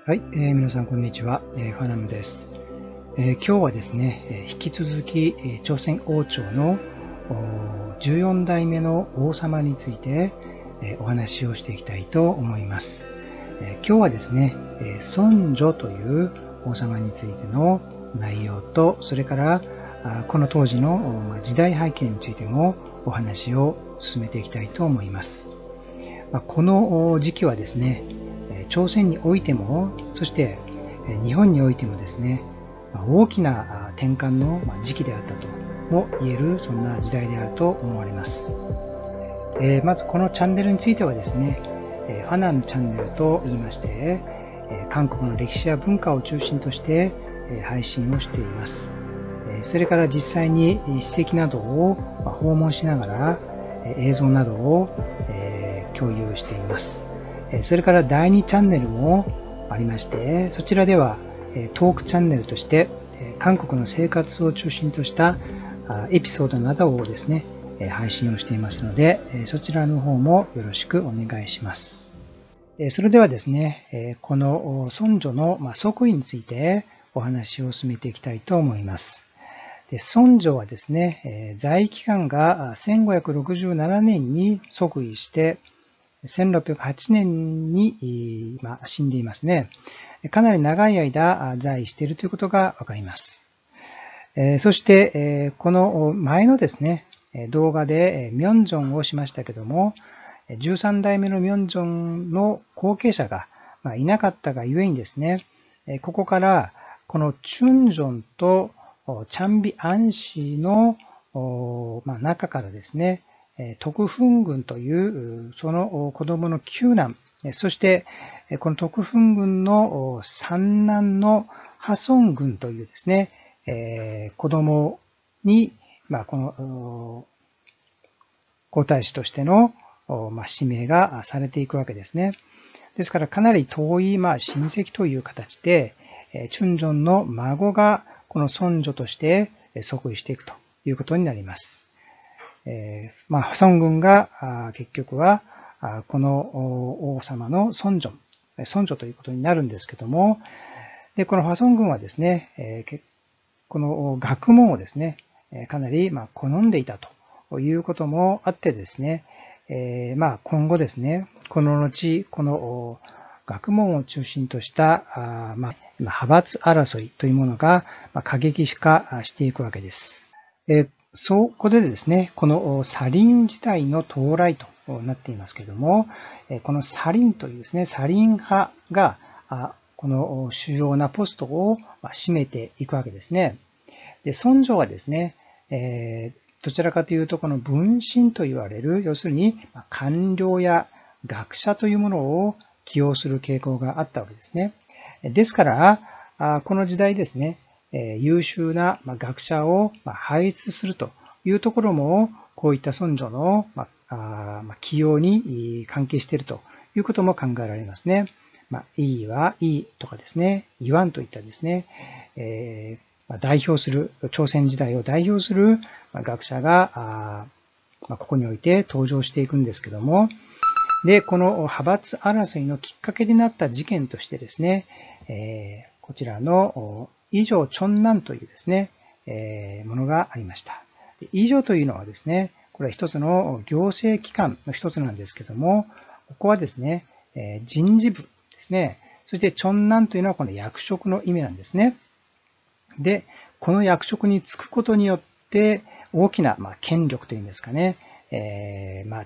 はい、皆さんこんにちは、ファナムです。今日はですね、引き続き、朝鮮王朝の14代目の王様について、お話をしていきたいと思います。今日はですね、孫女という王様についての内容と、それからこの当時の時代背景についてもお話を進めていきたいと思います。この時期はですね、朝鮮においても、そして日本においてもですね、大きな転換の時期であったとも言える、そんな時代であると思われます。まずこのチャンネルについてはですね、ファナムチャンネルと言いまして、韓国の歴史や文化を中心として配信をしています。それから実際に史跡などを訪問しながら映像などを共有しています。それから第2チャンネルもありまして、そちらではトークチャンネルとして韓国の生活を中心としたエピソードなどをですね、配信をしていますので、そちらの方もよろしくお願いします。それではですね、この孫女の即位についてお話を進めていきたいと思います。孫女はですね、在位期間が1567年に即位して、1608年に死んでいますね。かなり長い間在位しているということがわかります。そして、この前のですね、動画でミョンジョンをしましたけども、13代目のミョンジョンの後継者がいなかったがゆえにですね、ここからこのチュンジョンとチャンビアン氏の中からですね、徳墳軍というその子供の9男、そしてこの徳墳軍の三男のハソン軍というですね、子供に、この皇太子としての指名がされていくわけですね。ですからかなり遠い親戚という形で、チュンジョンの孫がこの孫女として即位していくということになります。ハソン軍が結局はこの王様の孫女ということになるんですけども、でこのハソン軍はですね、この学問をですね、かなり好んでいたということもあってですね、今後ですね、この後、この学問を中心とした派閥争いというものが過激化していくわけです。そこでですね、このサリン時代の到来となっていますけれども、このサリンというですね、サリン派がこの主要なポストを占めていくわけですね。で、孫女はですね、どちらかというとこの分身と言われる、要するに官僚や学者というものを起用する傾向があったわけですね。ですから、この時代ですね、優秀な学者を輩出するというところも、こういった孫女の起用に関係しているということも考えられますね。いいはいいとかですね、言わんといったですね、代表する、朝鮮時代を代表する学者が、ここにおいて登場していくんですけども、で、この派閥争いのきっかけになった事件としてですね、こちらのイジョ・チョンナンというですね、ものがありました。イジョというのはですね、これは一つの行政機関の一つなんですけども、ここはですね、人事部ですね。そしてチョンナンというのはこの役職の意味なんですね。で、この役職に就くことによって大きな権力というんですかね、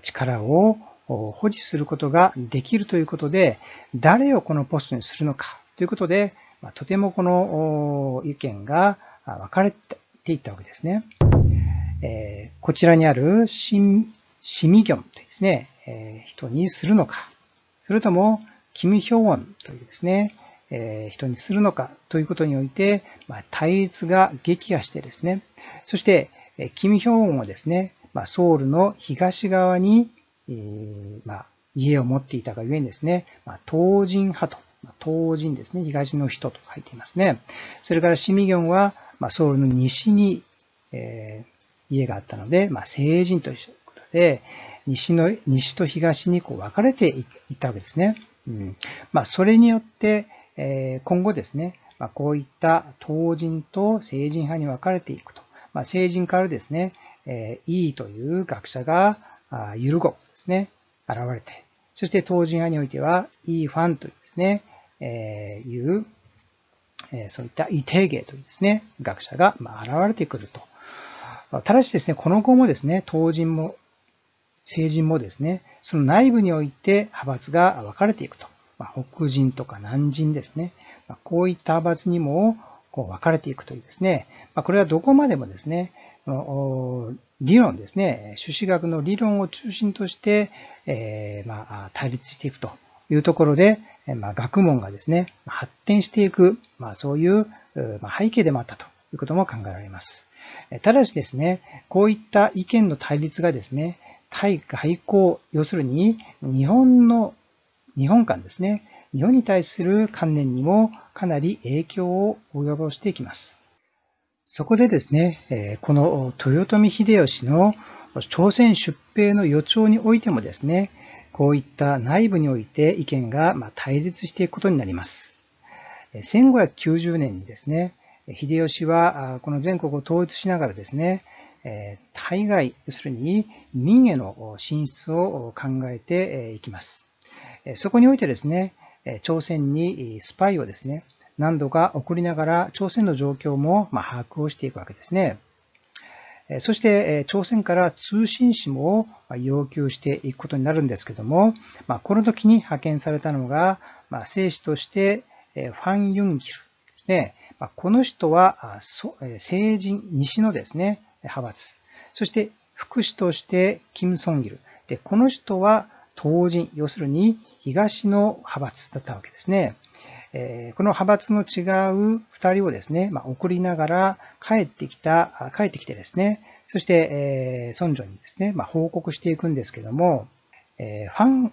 力を保持することができるということで、誰をこのポストにするのかということで、とてもこの意見が分かれていったわけですね。こちらにあるシミギョンというですね、人にするのか、それともキム・ヒョウォンというですね、人にするのかということにおいて、対立が激化してですね、そしてキム・ヒョウォンはですね、ソウルの東側に、家を持っていたがゆえにですね、東人派と、東人ですね、東の人と書いていますね。それからシミギョンは、ソウルの西に、家があったので、西人ということで、西と東に分かれていったわけですね。それによって、今後ですね、こういった東人と聖人派に分かれていくと。聖人からですね、イーという学者がユルゴですね、現れて、そして東人派においてはイーファンというですね、そういったイテーゲというですね、学者が現れてくると。ただしですね、この後もですね、東人も聖人もですね、その内部において派閥が分かれていくと。北人とか南人ですね。こういった派閥にも分かれていくというですね、これはどこまでもですね、理論ですね、朱子学の理論を中心として、対立していくというところで、学問がですね、発展していく、そういう背景でもあったということも考えられます。ただしですね、こういった意見の対立がですね、対外交、要するに日本観ですね、日本に対する観念にもかなり影響を及ぼしていきます。そこでですね、この豊臣秀吉の朝鮮出兵の予兆においてもですね、こういった内部において意見が対立していくことになります。1590年にですね、秀吉はこの全国を統一しながらですね、対外、要するに民への進出を考えていきます。そこにおいてですね、朝鮮にスパイをですね、何度か送りながら朝鮮の状況も把握をしていくわけですね。そして朝鮮から通信使も要求していくことになるんですけども、この時に派遣されたのが、正使としてファン・ユンギルですね。この人は聖人、西のですね、派閥。そして副使としてキム・ソンギル。で、この人は東人、要するに東の派閥だったわけですね。この派閥の違う二人をですね、送りながら帰ってきてですね、そして、孫女にですね、報告していくんですけども、ファン・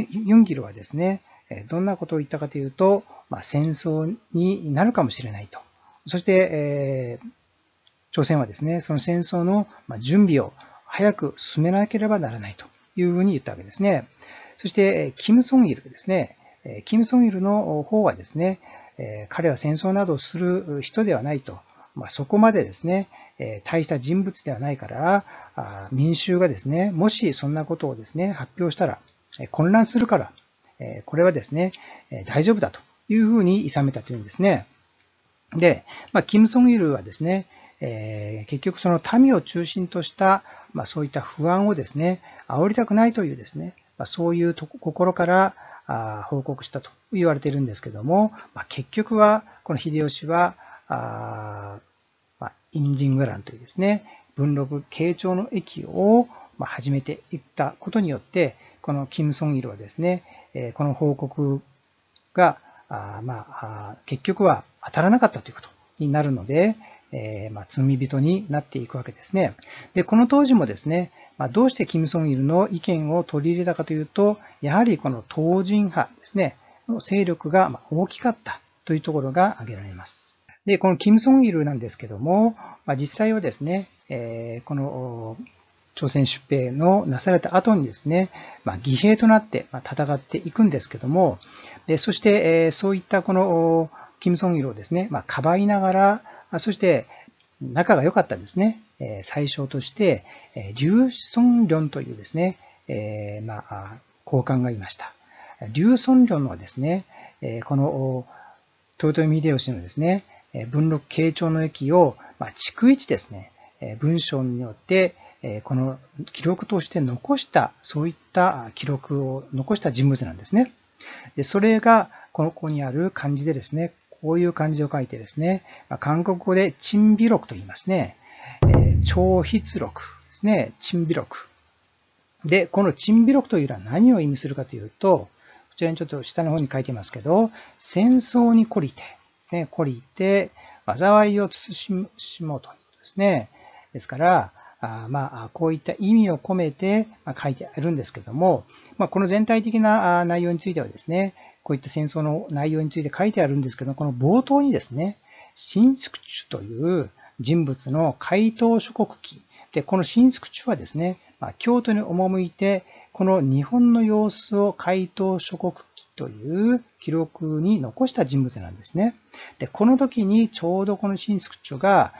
ユンギルはですね、どんなことを言ったかというと、戦争になるかもしれないと。そして、朝鮮はですね、その戦争の準備を早く進めなければならないというふうに言ったわけですね。そして、キム・ソンギルですね。キム・ソンギルの方はですね、彼は戦争などをする人ではないと。そこまでですね、大した人物ではないから、民衆がですね、もしそんなことをですね、発表したら、混乱するから、これはですね、大丈夫だというふうに諌めたというんですね。で、キム・ソンギルはですね、結局その民を中心とした、そういった不安をですね、煽りたくないというですね、そういう心から報告したと言われているんですけども、結局はこの秀吉はインジングランというですね、文禄慶長の役を始めていったことによって、このキム・ソンギルはですね、この報告が結局は当たらなかったということになるので、罪人になっていくわけですね。で、この当時もですね、どうしてキム・ソンギルの意見を取り入れたかというと、やはりこの東人派ですね、の勢力が大きかったというところが挙げられます。で、このキム・ソンギルなんですけども、実際はですね、この朝鮮出兵のなされた後にですね、義兵となって戦っていくんですけども、そして、そういったこのキム・ソンギルをですね、かばいながら、そして仲が良かったですね、宰相として、リュウ・ソンリョンというですね、高官がいました。リュウ・ソンリョンはですね、この豊臣秀吉のですね、文禄慶長の役を逐一ですね、文章によってこの記録として残した、そういった記録を残した人物なんですね。で、それがここにある漢字でですね、こういう漢字を書いてですね、韓国語で陳美録と言いますね。超筆録ですね、陳美録。で、この陳美録というのは何を意味するかというと、こちらにちょっと下の方に書いてますけど、戦争に懲りて、ですね、懲りて、災いを慎もうということですね。ですから、こういった意味を込めて書いてあるんですけども、この全体的な内容についてはですね、こういった戦争の内容について書いてあるんですけど、この冒頭にですね、新宿主という人物の怪盗諸国記。で、この新宿主はですね、京都に赴いて、この日本の様子を海東諸国記という記録に残した人物なんですね。で、この時にちょうどこの新スクチョが、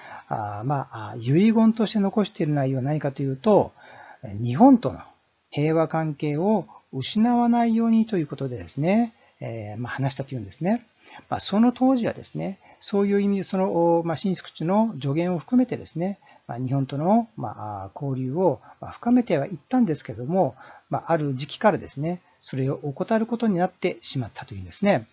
遺言として残している内容は何かというと、日本との平和関係を失わないようにということでですね、話したというんですね。その当時はですね、そういう意味でその、新スクチュの助言を含めてですね、日本との、交流を深めてはいったんですけども、ある時期からですね、それを怠ることになってしまったというんですね。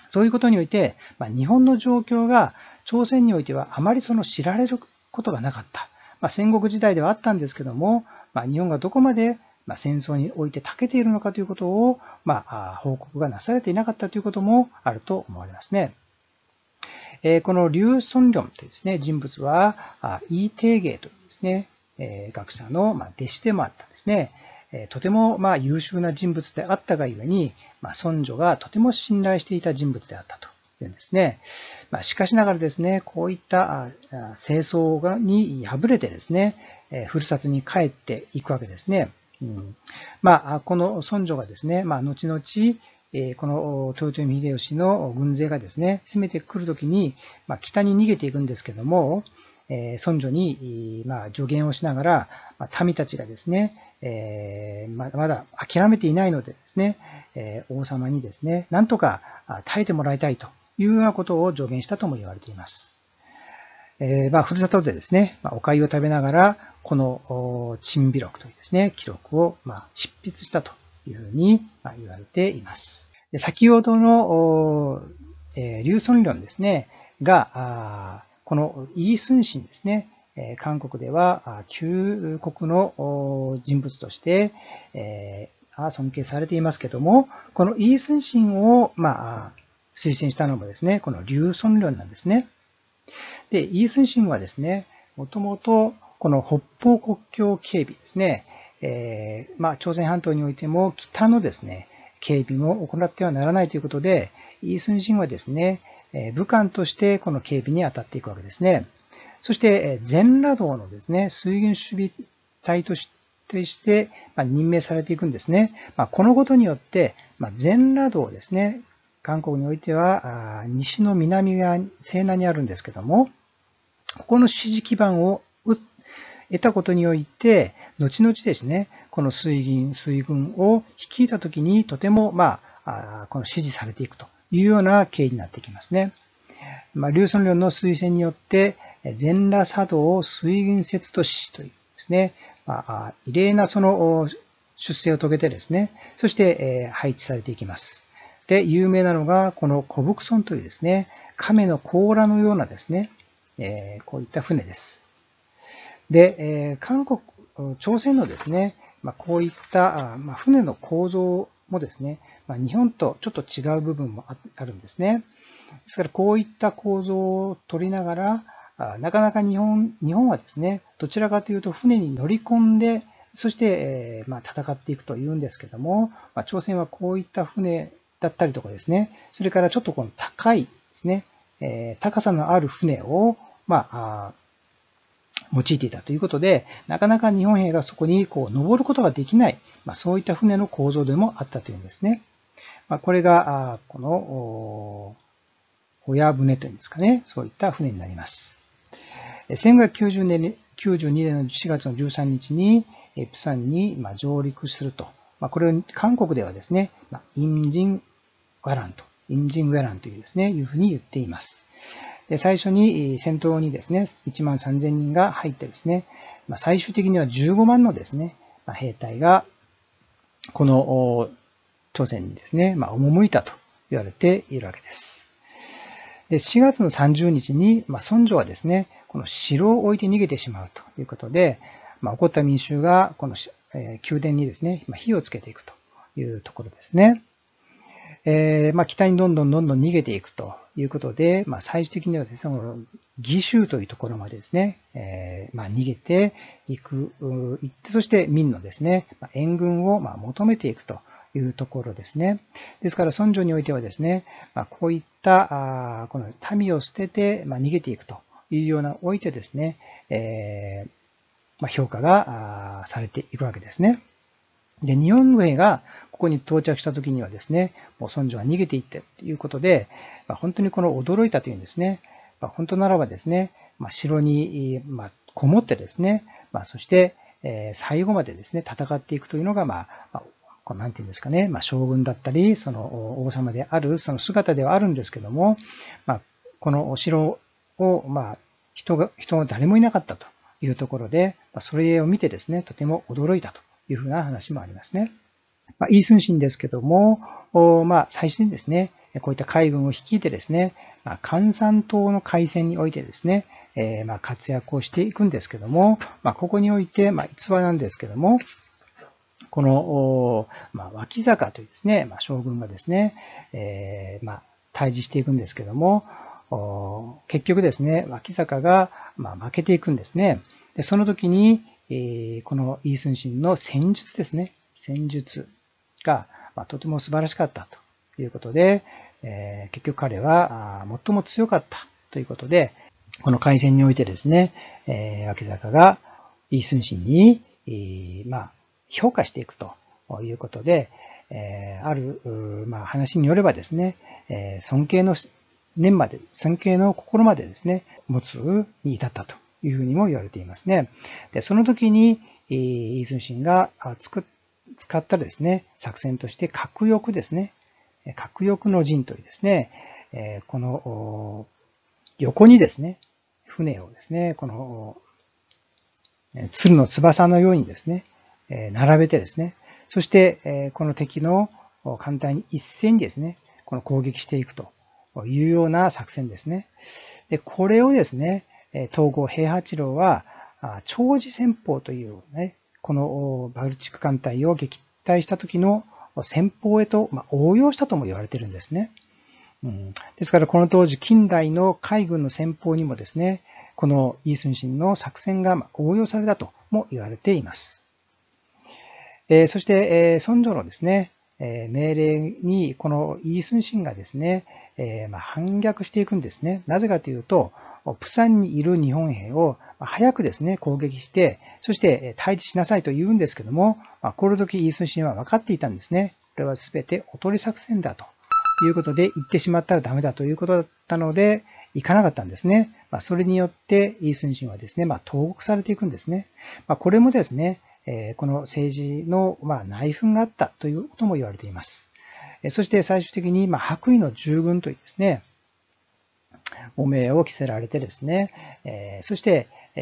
そういうことにおいて、日本の状況が朝鮮においてはあまりその知られることがなかった。戦国時代ではあったんですけども、日本がどこまで戦争において長けているのかということを、報告がなされていなかったということもあると思われますね。この劉孫良というですね、人物は、イ・テイゲイというですね、学者の弟子でもあったんですね。とても優秀な人物であったがゆえに、孫女がとても信頼していた人物であったというんですね。しかしながらですね、こういった戦争に敗れてですね、ふるさとに帰っていくわけですね。この孫女がですね、後々、この豊臣秀吉の軍勢がですね、攻めてくるときに、北に逃げていくんですけども、孫女に、助言をしながら、民たちがですね、まだ諦めていないのでですね、王様にですね、なんとか耐えてもらいたいというようなことを助言したとも言われています。ふるさとでですね、お粥を食べながら、この珍美録というですね、記録を執筆したというふうに言われています。で先ほどの劉孫良ですね、が、このイ・スンシンですね、韓国では旧国の人物として尊敬されていますけども、このイ・スンシンを推薦したのもですね、この劉孫良なんですね。で、イ・スンシンはですね、もともとこの北方国境警備ですね、朝鮮半島においても北のですね、警備も行ってはならないということで、イ・スンシンはですね、武官としてこの警備に当たっていくわけですね。そして、全羅道のですね、水軍守備隊として任命されていくんですね。このことによって、全羅道ですね、韓国においては、西の南側、西南にあるんですけども、ここの支持基盤を得たことにおいて、後々ですね、この水軍を率いたときにとても、この支持されていくというような経緯になってきますね。劉孫良の推薦によって、全羅茶道水軍節都市というですね、異例なその出世を遂げてですね、そして配置されていきます。で、有名なのが、この古북村というですね、亀の甲羅のようなですね、こういった船です。で、朝鮮のですね、こういった船の構造もですね、日本とちょっと違う部分もあるんですね。ですから、こういった構造を取りながら、なかなか日本はですね、どちらかというと船に乗り込んで、そして、戦っていくというんですけども、朝鮮はこういった船だったりとかですね、それからちょっとこの高いですね、高さのある船を、用いていたということで、なかなか日本兵がそこに登ることができない、そういった船の構造でもあったというんですね。これが、この、親船というんですかね、そういった船になります。1992年の4月の13日に、プサンに上陸すると。これを韓国ではですね、インジンウェランというですね、いうふうに言っています。で、最初に戦闘にですね、1万3000人が入ってですね、最終的には15万のですね、兵隊が、この朝鮮にですね、赴いたと言われているわけです。で、4月の30日に、孫女はですね、この城を置いて逃げてしまうということで、怒った民衆が、この宮殿にですね、火をつけていくというところですね。北にどんどん逃げていくということで、最終的にはですね、義州というところまでですね、逃げていく、行って、そして民のですね、援軍を求めていくというところですね。ですから、孫女においてはですね、こういったこの民を捨てて逃げていくというようなおいてですね、評価がされていくわけですね。で、日本軍兵がここに到着した時にはですね、もう孫女は逃げていってということで、本当にこの驚いたというんですね。本当ならばですね、城にこもってですね、そして最後までですね、戦っていくというのが、なんていうんですかね、将軍だったり、その王様である、その姿ではあるんですけども、このお城を、人が誰もいなかったというところで、それを見てですね、とても驚いたというふうな話もありますね。イー・スンシンですけども、最初にですね、こういった海軍を率いてですね、関山島の海戦においてですね、活躍をしていくんですけども、ここにおいて、逸話なんですけども、この、脇坂というですね、将軍がですね、対峙していくんですけども、結局ですね、脇坂が、負けていくんですね。で、その時に、このイー・スンシンの戦術ですね、戦術が、とても素晴らしかったということで、結局彼は最も強かったということで、この海戦においてですね、脇坂がイー・スンシンに、評価していくということで、ある、話によればですね、尊敬の念まで、尊敬の心までですね、持つに至ったというふうにも言われていますね。で、その時に、イー・スンシンが使ったですね、作戦として核翼ですね。核翼の陣というですね、この横にですね、船をですね、この鶴の翼のようにですね、並べてですね、そしてこの敵の艦隊に一斉にですね、この攻撃していくというような作戦ですね。で、これをですね、東郷平八郎は長寿戦法というね、このバルチック艦隊を撃退した時の戦法へと応用したとも言われているんですね。ですからこの当時近代の海軍の戦法にもですね、このイー・スンシンの作戦が応用されたとも言われています。そして、孫女のですね、命令にこのイー・スンシンがですね、反逆していくんですね。なぜかというと、プサンにいる日本兵を早くですね、攻撃して、そして退治しなさいと言うんですけども、この時イー・スンシンは分かっていたんですね。これは全ておとり作戦だということで、行ってしまったらダメだということだったので、行かなかったんですね。それによってイー・スンシンはですね、投獄されていくんですね。これもですね、この政治の内紛があったということも言われています。そして最終的に白衣の従軍というですね、汚名を着せられてですね、そして、こ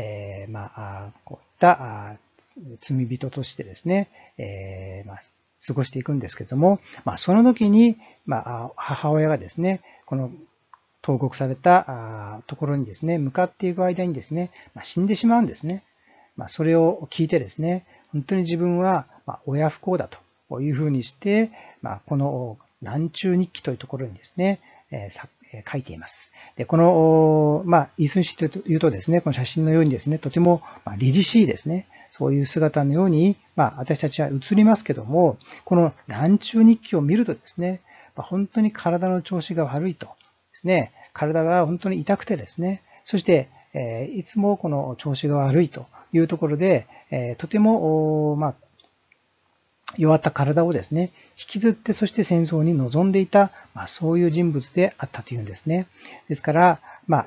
ういった罪人としてですね、過ごしていくんですけれども、その時に、母親がですね、この投獄されたところにですね、向かっていく間にですね、死んでしまうんですね。それを聞いてですね、本当に自分は親不孝だというふうにして、この南中日記というところにですね、書いています。で、この、イー・スンシンというとですね、この写真のようにですね、とても凛々しいですね、そういう姿のように、私たちは映りますけども、この南中日記を見るとですね、本当に体の調子が悪いとですね、体が本当に痛くてですね、そして、いつもこの調子が悪いというところで、とても、弱った体をですね、引きずって、そして戦争に臨んでいた、そういう人物であったというんですね。ですから、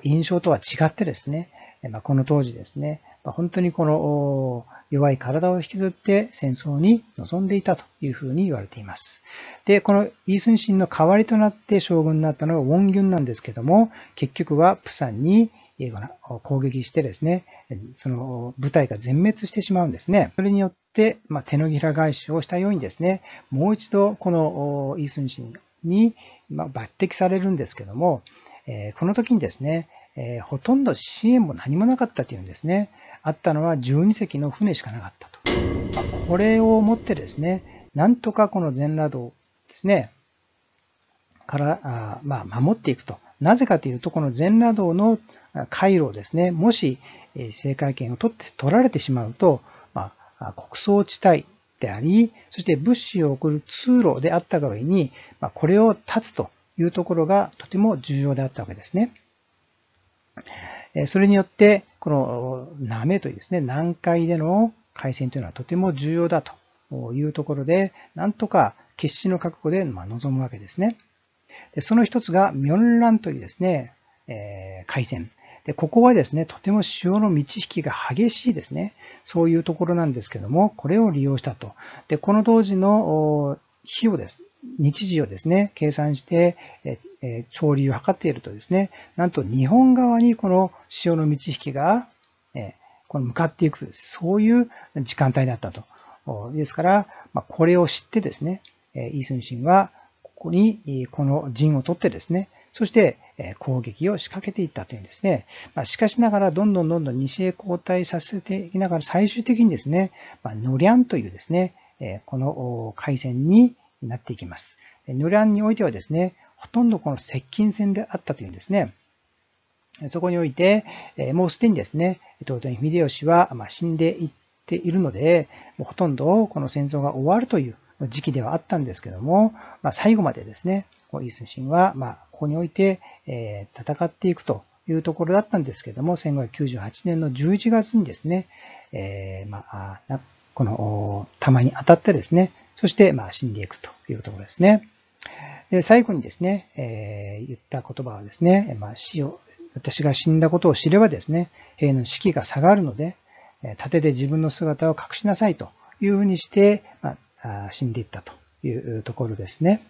印象とは違ってですね、この当時ですね、本当にこの弱い体を引きずって戦争に臨んでいたというふうに言われています。で、このイー・スンシンの代わりとなって将軍になったのがウォン・ギュンなんですけども、結局はプサンに攻撃してですね、その部隊が全滅してしまうんですね。それによって、手のひら返しをしたようにですね、もう一度このイー・スンシンに抜擢されるんですけども、この時にですね、ほとんど支援も何もなかったというんですね。あったのは12隻の船しかなかったと。これをもってですね、なんとかこの全羅道ですね、から守っていくと。なぜかというと、この全羅道の回路をですね、もし制海権を取られてしまうと、穀倉地帯であり、そして物資を送る通路であったがゆえに、これを断つというところがとても重要であったわけですね。それによって、このナメというですね、南海での海戦というのはとても重要だというところで、なんとか決死の覚悟で臨むわけですね。でその一つがミョンランというですね、海戦。で、ここはですね、とても潮の満ち引きが激しいですね、そういうところなんですけども、これを利用したと。で、この当時の日時をですね、計算して、潮流を測っているとですね、なんと日本側にこの潮の満ち引きが、向かっていく、そういう時間帯だったと。ですから、これを知ってですね、イ・スンシンは、ここにこの陣を取ってですね、そして攻撃を仕掛けていったというんですね。しかしながら、どんどん西へ後退させていきながら、最終的にですね、ノリャンというですね、この海戦になっていきます。ノリャンにおいてはですね、ほとんどこの接近戦であったというんですね。そこにおいて、もうすでにですね、豊臣秀吉は死んでいっているので、もうほとんどこの戦争が終わるという時期ではあったんですけども、最後までですね、イ・スンシンはここにおいて戦っていくというところだったんですけども、1598年の11月にですね、この弾に当たってですね、そして死んでいくというところですね。で最後にですね、言った言葉はですね、私が死んだことを知ればですね、兵の士気が下がるので、盾で自分の姿を隠しなさいというふうにして、死んでいったというところですね。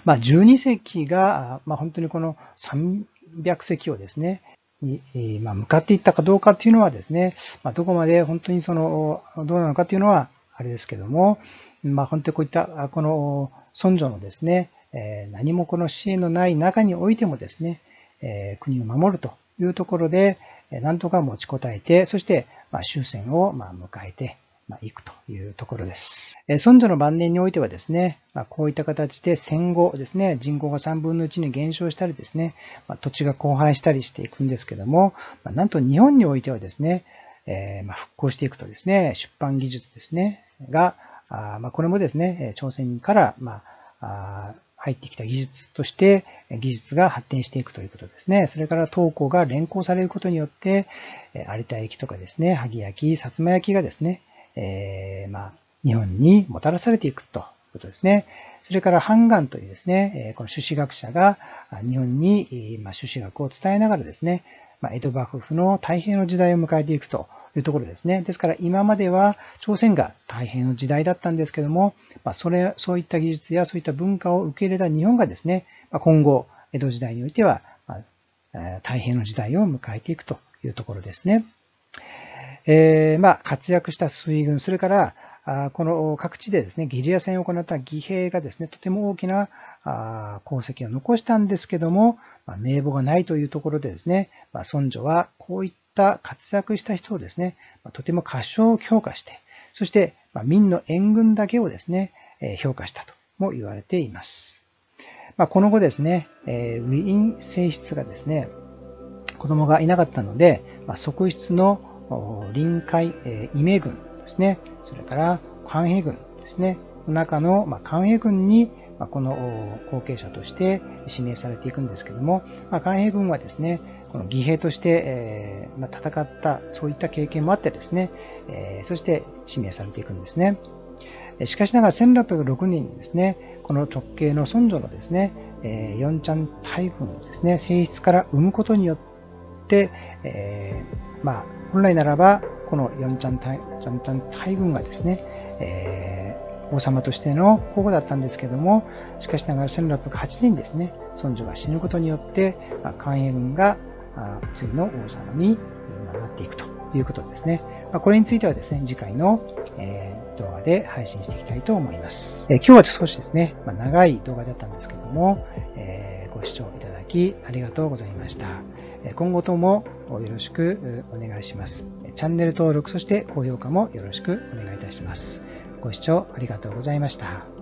12隻が、本当にこの300隻をですね、向かっていったかどうかっていうのはですね、どこまで本当にどうなのかっていうのはあれですけども、本当にこういったこの孫女のですね、何もこの支援のない中においてもですね、国を守るというところで、なんとか持ちこたえて、そして終戦を迎えていくというところです。孫女の晩年においてはですね、こういった形で戦後ですね、人口が3分の1に減少したりですね、土地が荒廃したりしていくんですけども、なんと日本においてはですね、復興していくとですね、出版技術ですね、が、これもですね、朝鮮から入ってきた技術として技術が発展していくということですね。それから陶工が連行されることによって、有田焼とかですね、萩焼き、薩摩焼がですね、日本にもたらされていくということですね。それから漢願というですね、この朱子学者が日本に朱子学を伝えながらですね、江戸幕府の太平の時代を迎えていくというところですね。ですから今までは朝鮮が太平の時代だったんですけども、そういった技術やそういった文化を受け入れた日本がですね、今後江戸時代においては太平の時代を迎えていくというところですね。活躍した水軍、それからこの各地でですね、ゲリラ戦を行った義兵がですね、とても大きな功績を残したんですけども、名簿がないというところでですね、孫女はこういった活躍した人をですね、とても過小評価して、そして明の援軍だけをですね、評価したとも言われています。この後ですね、ウィーン正室がですね、子供がいなかったので、側室の臨海イメ軍ですね、それから関平軍ですね、中の関平軍にこの後継者として指名されていくんですけども、関平軍はですね、この義兵として戦ったそういった経験もあってですね、そして指名されていくんですね。しかしながら1606年にですね、この直系の孫女のですね、ヨンチャン大軍をですね、正室から生むことによって、本来ならばこのヨンチャン大軍がですね、王様としての候補だったんですけども、しかしながら1608年にですね、孫女が死ぬことによって、関英軍が次の王様になっていくということですね。これについてはですね、次回の動画で配信していきたいと思います。今日は少しですね、長い動画だったんですけども、ご視聴いただきありがとうございました。今後ともよろしくお願いします。チャンネル登録、そして高評価もよろしくお願いいたします。ご視聴ありがとうございました。